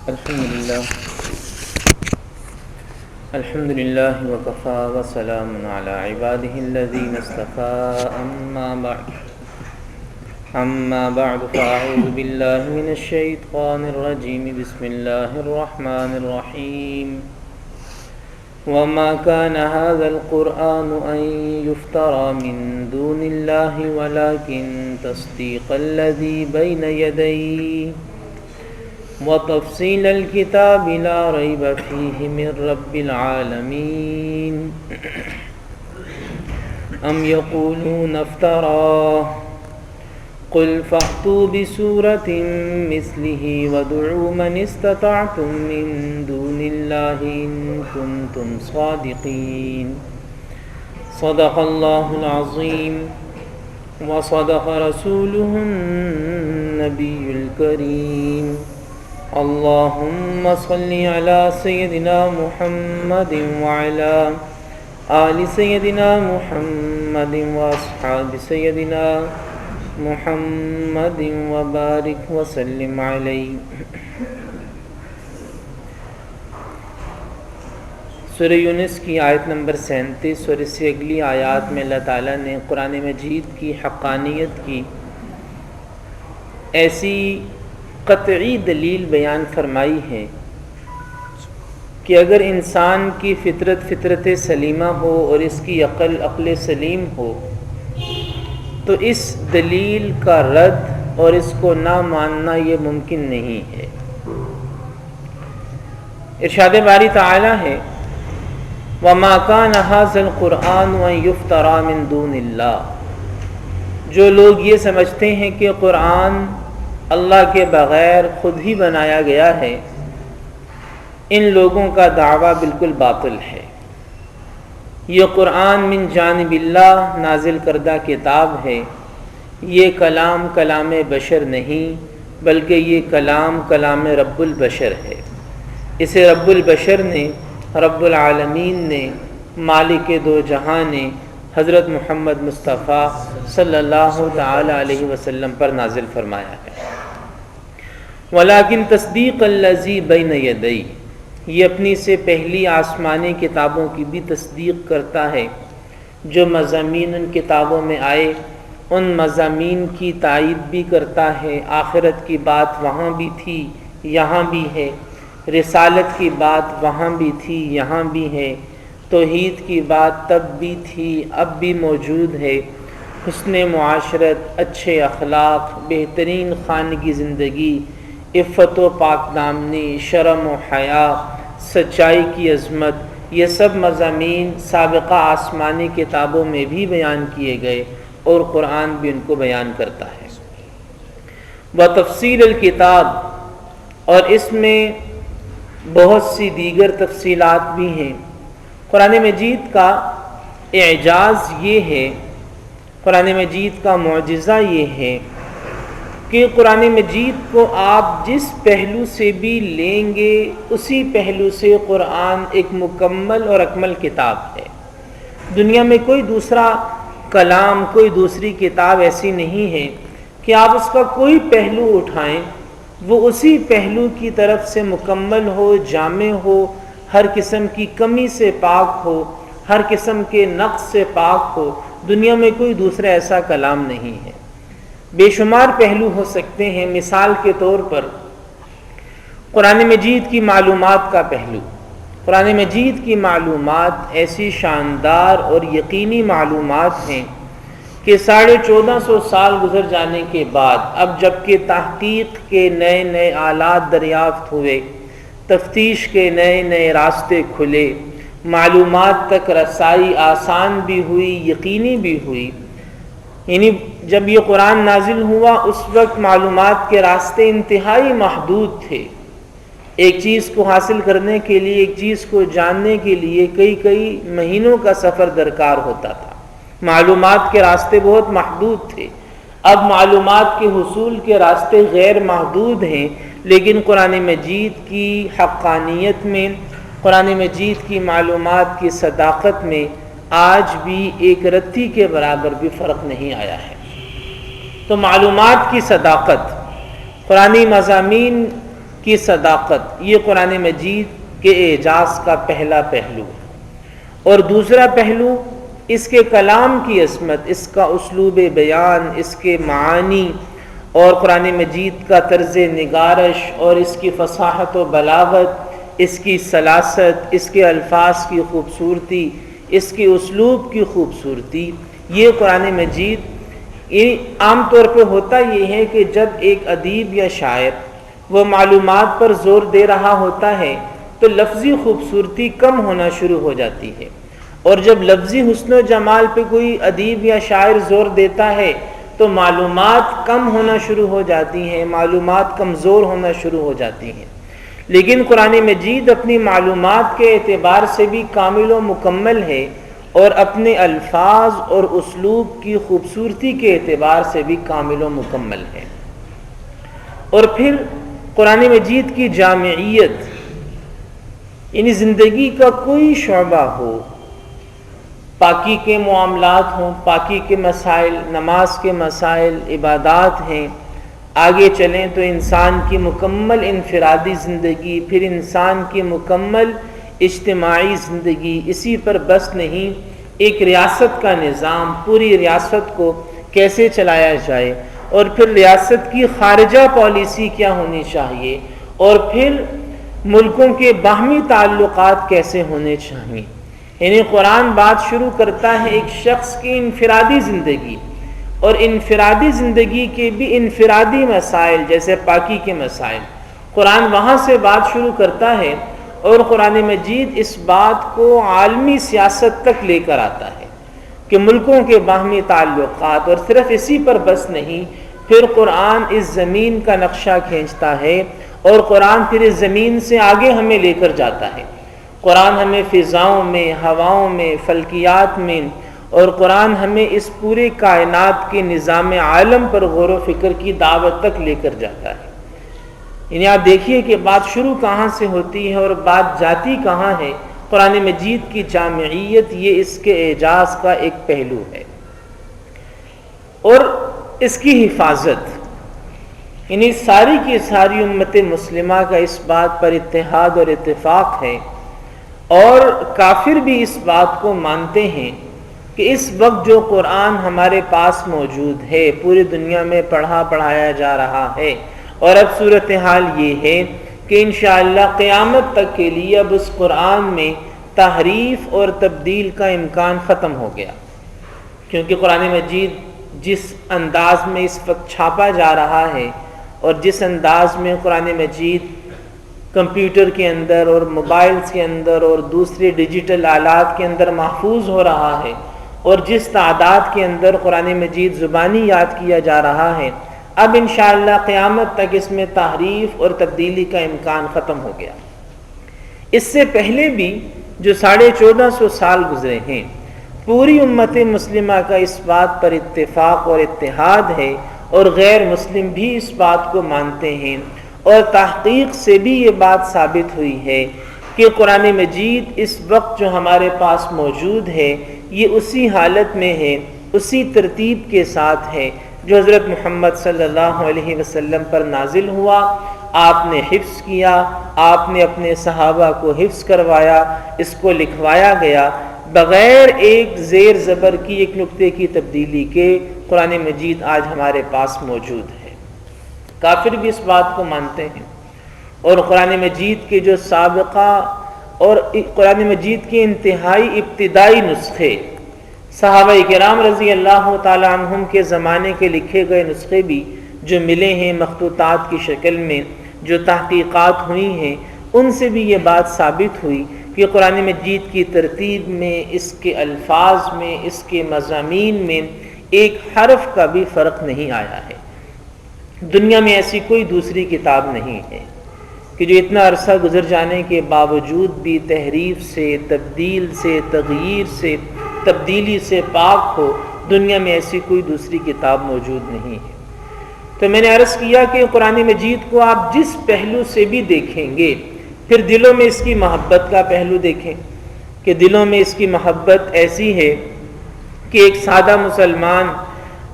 الحمد لله وكفى وسلام على عباده الذين اصطفى أما بعد فأعوذ بالله من الشيطان الرجيم بسم الله الرحمن الرحيم وما كان هذا القرآن أن يفترى من دون الله ولكن تصديق الذي بين يديه وتفصيل الكتاب لا ريب فيه من رب العالمين أم يقولون افتراه قل فأتوا بسورة مثله وادعوا من استطعتم من دون الله إن كنتم صادقين صدق الله العظيم وصدق رسوله النبي الكريم اللهم صل على سيدنا محمد وعلى آل سيدنا محمد وأصحاب سيدنا محمد وبارك وسلم علیہ۔ سورہ یونس کی آیت نمبر 37 اور اس سے اگلی آیات میں اللہ تعالیٰ نے قرآن مجید کی حقانیت کی ایسی قطعی دلیل بیان فرمائی ہے کہ اگر انسان کی فطرت سلیمہ ہو اور اس کی عقل سلیم ہو تو اس دلیل کا رد اور اس کو نہ ماننا یہ ممکن نہیں ہے۔ ارشاد باری تعالی ہے وَمَا كَانَ هَذَا الْقُرْآنُ أَن يُفْتَرَى مِن دُونِ اللَّهِ۔ جو لوگ یہ سمجھتے ہیں کہ قرآن اللہ کے بغیر خود ہی بنایا گیا ہے، ان لوگوں کا دعویٰ بالکل باطل ہے۔ یہ قرآن من جانب اللہ نازل کردہ کتاب ہے، یہ کلام بشر نہیں بلکہ یہ کلام رب البشر ہے۔ اسے رب البشر نے، رب العالمین نے، مالک دو جہاں نے حضرت محمد مصطفیٰ صلی اللہ تعالی علیہ وسلم پر نازل فرمایا ہے۔ ولیکن تصدیق الذی بین یدیہ، یہ اپنی سے پہلی آسمانی کتابوں کی بھی تصدیق کرتا ہے۔ جو مضامین ان کتابوں میں آئے ان مضامین کی تائید بھی کرتا ہے۔ آخرت کی بات وہاں بھی تھی یہاں بھی ہے، رسالت کی بات وہاں بھی تھی یہاں بھی ہے، توحید کی بات تب بھی تھی اب بھی موجود ہے، حسن معاشرت، اچھے اخلاق، بہترین خانگی زندگی، عفت و پاک دامنی، شرم و حیا، سچائی کی عظمت، یہ سب مضامین سابقہ آسمانی کتابوں میں بھی بیان کیے گئے اور قرآن بھی ان کو بیان کرتا ہے۔ وتفصیل الکتاب، اور اس میں بہت سی دیگر تفصیلات بھی ہیں۔ قرآن مجید کا اعجاز یہ ہے، قرآن مجید کا معجزہ یہ ہے کہ قرآن مجید کو آپ جس پہلو سے بھی لیں گے اسی پہلو سے قرآن ایک مکمل اور اکمل کتاب ہے۔ دنیا میں کوئی دوسرا کلام، کوئی دوسری کتاب ایسی نہیں ہے کہ آپ اس کا کوئی پہلو اٹھائیں وہ اسی پہلو کی طرف سے مکمل ہو، جامع ہو، ہر قسم کی کمی سے پاک ہو، ہر قسم کے نقص سے پاک ہو۔ دنیا میں کوئی دوسرا ایسا کلام نہیں ہے۔ بے شمار پہلو ہو سکتے ہیں۔ مثال کے طور پر قرآن مجید کی معلومات کا پہلو، قرآن مجید کی معلومات ایسی شاندار اور یقینی معلومات ہیں کہ 1450 سال گزر جانے کے بعد اب جب کہ تحقیق کے نئے آلات دریافت ہوئے، تفتیش کے نئے راستے کھلے، معلومات تک رسائی آسان بھی ہوئی، یقینی بھی ہوئی، یعنی جب یہ قرآن نازل ہوا اس وقت معلومات کے راستے انتہائی محدود تھے۔ ایک چیز کو حاصل کرنے کے لیے، ایک چیز کو جاننے کے لیے کئی مہینوں کا سفر درکار ہوتا تھا۔ معلومات کے راستے بہت محدود تھے۔ اب معلومات کے حصول کے راستے غیر محدود ہیں، لیکن قرآن مجید کی حقانیت میں، قرآن مجید کی معلومات کی صداقت میں آج بھی ایک رتی کے برابر بھی فرق نہیں آیا ہے۔ تو معلومات کی صداقت، قرآنی مضامین کی صداقت، یہ قرآن مجید کے اعجاز کا پہلا پہلو ہے۔ اور دوسرا پہلو اس کے کلام کی عظمت، اس کا اسلوب بیان، اس کے معانی اور قرآن مجید کا طرز نگارش اور اس کی فصاحت و بلاغت، اس کی سلاست، اس کے الفاظ کی خوبصورتی، اس کے اسلوب کی خوبصورتی۔ یہ قرآن مجید عام طور پہ ہوتا یہ ہے کہ جب ایک ادیب یا شاعر وہ معلومات پر زور دے رہا ہوتا ہے تو لفظی خوبصورتی کم ہونا شروع ہو جاتی ہے، اور جب لفظی حسن و جمال پہ کوئی ادیب یا شاعر زور دیتا ہے تو معلومات کم ہونا شروع ہو جاتی ہیں، معلومات کمزور ہونا شروع ہو جاتی ہیں۔ لیکن قرآن مجید اپنی معلومات کے اعتبار سے بھی کامل و مکمل ہے، اور اپنے الفاظ اور اسلوب کی خوبصورتی کے اعتبار سے بھی کامل و مکمل ہے۔ اور پھر قرآن مجید کی جامعیت، یعنی زندگی کا کوئی شعبہ ہو، پاکی کے معاملات ہوں، پاکی کے مسائل، نماز کے مسائل، عبادات ہیں، آگے چلیں تو انسان کی مکمل انفرادی زندگی، پھر انسان کی مکمل اجتماعی زندگی، اسی پر بس نہیں، ایک ریاست کا نظام، پوری ریاست کو کیسے چلایا جائے، اور پھر ریاست کی خارجہ پالیسی کیا ہونی چاہیے، اور پھر ملکوں کے باہمی تعلقات کیسے ہونے چاہیے۔ یعنی قرآن بات شروع کرتا ہے ایک شخص کی انفرادی زندگی، اور انفرادی زندگی کے بھی انفرادی مسائل جیسے پاکی کے مسائل، قرآن وہاں سے بات شروع کرتا ہے، اور قرآن مجید اس بات کو عالمی سیاست تک لے کر آتا ہے کہ ملکوں کے باہمی تعلقات، اور صرف اسی پر بس نہیں، پھر قرآن اس زمین کا نقشہ کھینچتا ہے، اور قرآن پھر اس زمین سے آگے ہمیں لے کر جاتا ہے۔ قرآن ہمیں فضاؤں میں، ہواؤں میں، فلکیات میں، اور قرآن ہمیں اس پورے کائنات کے نظام عالم پر غور و فکر کی دعوت تک لے کر جاتا ہے۔ یعنی آپ دیکھیے کہ بات شروع کہاں سے ہوتی ہے اور بات جاتی کہاں ہے۔ قرآن مجید کی جامعیت یہ اس کے اعجاز کا ایک پہلو ہے، اور اس کی حفاظت، یعنی ساری کی ساری امت مسلمہ کا اس بات پر اتحاد اور اتفاق ہے، اور کافر بھی اس بات کو مانتے ہیں کہ اس وقت جو قرآن ہمارے پاس موجود ہے، پوری دنیا میں پڑھایا جا رہا ہے، اور اب صورتحال یہ ہے کہ انشاءاللہ قیامت تک کے لیے اب اس قرآن میں تحریف اور تبدیل کا امکان ختم ہو گیا، کیونکہ قرآن مجید جس انداز میں اس وقت چھاپا جا رہا ہے، اور جس انداز میں قرآن مجید کمپیوٹر کے اندر اور موبائلز کے اندر اور دوسرے ڈیجیٹل آلات کے اندر محفوظ ہو رہا ہے، اور جس تعداد کے اندر قرآن مجید زبانی یاد کیا جا رہا ہے، اب انشاءاللہ قیامت تک اس میں تحریف اور تبدیلی کا امکان ختم ہو گیا۔ اس سے پہلے بھی جو 1450 سال گزرے ہیں، پوری امت مسلمہ کا اس بات پر اتفاق اور اتحاد ہے، اور غیر مسلم بھی اس بات کو مانتے ہیں، اور تحقیق سے بھی یہ بات ثابت ہوئی ہے کہ قرآن مجید اس وقت جو ہمارے پاس موجود ہے یہ اسی حالت میں ہے، اسی ترتیب کے ساتھ ہے جو حضرت محمد صلی اللہ علیہ وسلم پر نازل ہوا۔ آپ نے حفظ کیا، آپ نے اپنے صحابہ کو حفظ کروایا، اس کو لکھوایا گیا بغیر ایک زیر زبر کی، ایک نقطے کی تبدیلی کے۔ قرآن مجید آج ہمارے پاس موجود ہے۔ کافر بھی اس بات کو مانتے ہیں، اور قرآن مجید کے جو سابقہ اور قرآن مجید کے انتہائی ابتدائی نسخے، صحابہ کرام رضی اللہ تعالی عنہم کے زمانے کے لکھے گئے نسخے بھی جو ملے ہیں مخطوطات کی شکل میں، جو تحقیقات ہوئی ہیں، ان سے بھی یہ بات ثابت ہوئی کہ قرآن مجید کی ترتیب میں، اس کے الفاظ میں، اس کے مضامین میں ایک حرف کا بھی فرق نہیں آیا ہے۔ دنیا میں ایسی کوئی دوسری کتاب نہیں ہے کہ جو اتنا عرصہ گزر جانے کے باوجود بھی تحریف سے، تبدیل سے، تغییر سے، تبدیلی سے پاک ہو۔ دنیا میں ایسی کوئی دوسری کتاب موجود نہیں ہے۔ تو میں نے عرض کیا کہ قرآن مجید کو آپ جس پہلو سے بھی دیکھیں گے، پھر دلوں میں اس کی محبت کا پہلو دیکھیں کہ دلوں میں اس کی محبت ایسی ہے کہ ایک سادہ مسلمان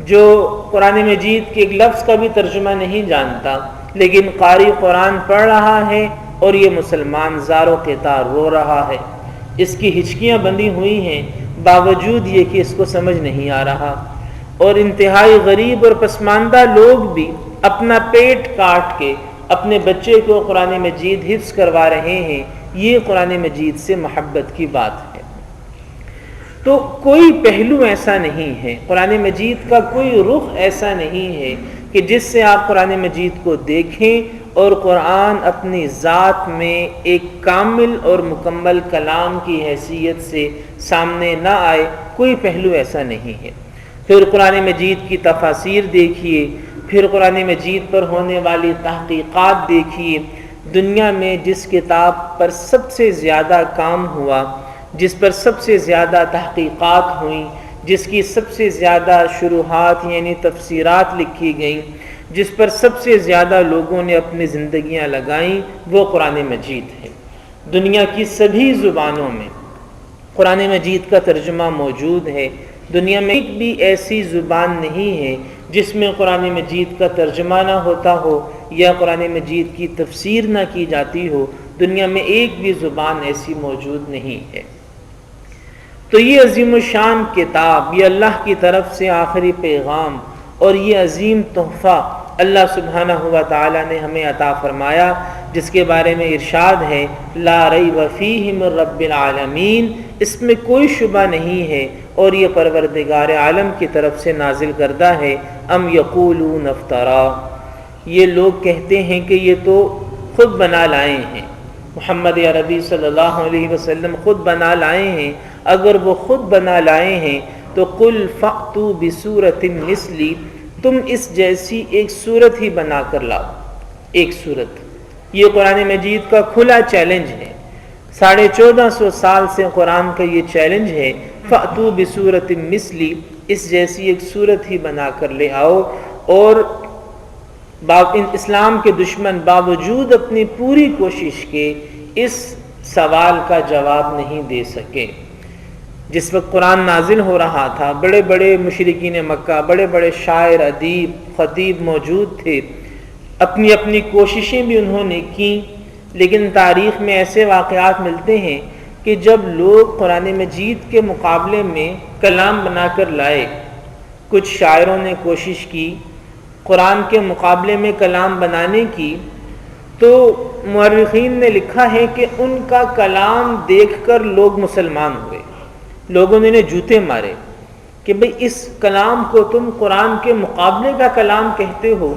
جو قرآن مجید کے ایک لفظ کا بھی ترجمہ نہیں جانتا، لیکن قاری قرآن پڑھ رہا ہے اور یہ مسلمان زار و قطار رو رہا ہے، اس کی ہچکیاں بندھی ہوئی ہیں، باوجود یہ کہ اس کو سمجھ نہیں آ رہا۔ اور انتہائی غریب اور پسماندہ لوگ بھی اپنا پیٹ کاٹ کے اپنے بچے کو قرآن مجید حفظ کروا رہے ہیں۔ یہ قرآن مجید سے محبت کی بات ہے۔ تو کوئی پہلو ایسا نہیں ہے، قرآن مجید کا کوئی رخ ایسا نہیں ہے کہ جس سے آپ قرآن مجید کو دیکھیں اور قرآن اپنی ذات میں ایک کامل اور مکمل کلام کی حیثیت سے سامنے نہ آئے۔ کوئی پہلو ایسا نہیں ہے۔ پھر قرآن مجید کی تفاسیر دیکھیے، پھر قرآن مجید پر ہونے والی تحقیقات دیکھیے۔ دنیا میں جس کتاب پر سب سے زیادہ کام ہوا، جس پر سب سے زیادہ تحقیقات ہوئیں، جس کی سب سے زیادہ شروحات یعنی تفسیرات لکھی گئیں، جس پر سب سے زیادہ لوگوں نے اپنی زندگیاں لگائیں، وہ قرآن مجید ہے۔ دنیا کی سبھی زبانوں میں قرآن مجید کا ترجمہ موجود ہے۔ دنیا میں ایک بھی ایسی زبان نہیں ہے جس میں قرآن مجید کا ترجمہ نہ ہوتا ہو یا قرآن مجید کی تفسیر نہ کی جاتی ہو۔ دنیا میں ایک بھی زبان ایسی موجود نہیں ہے۔ تو یہ عظیم الشان کتاب، یہ اللہ کی طرف سے آخری پیغام اور یہ عظیم تحفہ اللہ سبحانہ و تعالی نے ہمیں عطا فرمایا، جس کے بارے میں ارشاد ہے لا ریب فیہ من رب العالمین، اس میں کوئی شبہ نہیں ہے اور یہ پروردگار عالم کی طرف سے نازل کردہ ہے۔ ام یقولون افترا، یہ لوگ کہتے ہیں کہ یہ تو خود بنا لائے ہیں، محمد عربی صلی اللہ علیہ وسلم خود بنا لائے ہیں۔ اگر وہ خود بنا لائے ہیں تو قل فأتوا بسورۃ مثلی، تم اس جیسی ایک صورت ہی بنا کر لاؤ، ایک صورت۔ یہ قرآن مجید کا کھلا چیلنج ہے، 1450 سال سے قرآن کا یہ چیلنج ہے، فأتوا بسورۃ مثلی، اس جیسی ایک صورت ہی بنا کر لے آؤ۔ اور اسلام کے دشمن باوجود اپنی پوری کوشش کے اس سوال کا جواب نہیں دے سکے۔ جس وقت قرآن نازل ہو رہا تھا، بڑے بڑے مشرکین مکہ، بڑے بڑے شاعر، ادیب، خطیب موجود تھے، اپنی اپنی کوششیں بھی انہوں نے کی، لیکن تاریخ میں ایسے واقعات ملتے ہیں کہ جب لوگ قرآن مجید کے مقابلے میں کلام بنا کر لائے، کچھ شاعروں نے کوشش کی قرآن کے مقابلے میں کلام بنانے کی، تو مورخین نے لکھا ہے کہ ان کا کلام دیکھ کر لوگ مسلمان ہوئے، لوگوں نے جوتے مارے کہ بھئی اس کلام کو تم قرآن کے مقابلے کا کلام کہتے ہو،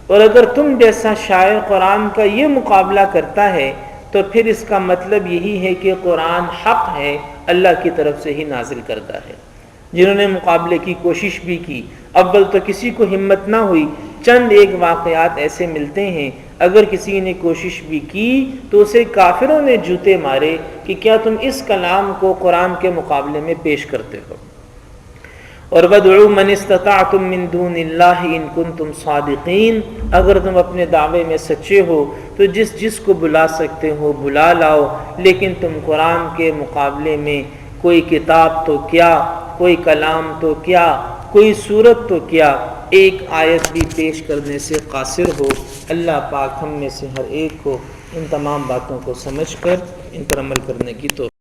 اور اگر تم جیسا شاعر قرآن کا یہ مقابلہ کرتا ہے تو پھر اس کا مطلب یہی ہے کہ قرآن حق ہے، اللہ کی طرف سے ہی نازل کردہ ہے۔ جنہوں نے مقابلے کی کوشش بھی کی، اول تو کسی کو ہمت نہ ہوئی، چند ایک واقعات ایسے ملتے ہیں، اگر کسی نے کوشش بھی کی تو اسے کافروں نے جوتے مارے کہ کیا تم اس کلام کو قرآن کے مقابلے میں پیش کرتے ہو۔ اور وَادْعُوا مَنِ اسْتَطَعْتُم مِّن دُونِ اللَّهِ إِن كُنتُمْ صَادِقِينَ، اگر تم اپنے دعوے میں سچے ہو تو جس کو بلا سکتے ہو بلا لاؤ، لیکن تم قرآن کے مقابلے میں کوئی کتاب تو کیا، کوئی کلام تو کیا، کوئی صورت تو کیا، ایک آیت بھی پیش کرنے سے قاصر ہو۔ اللہ پاک ہم میں سے ہر ایک کو ان تمام باتوں کو سمجھ کر ان پر عمل کرنے کی توفیق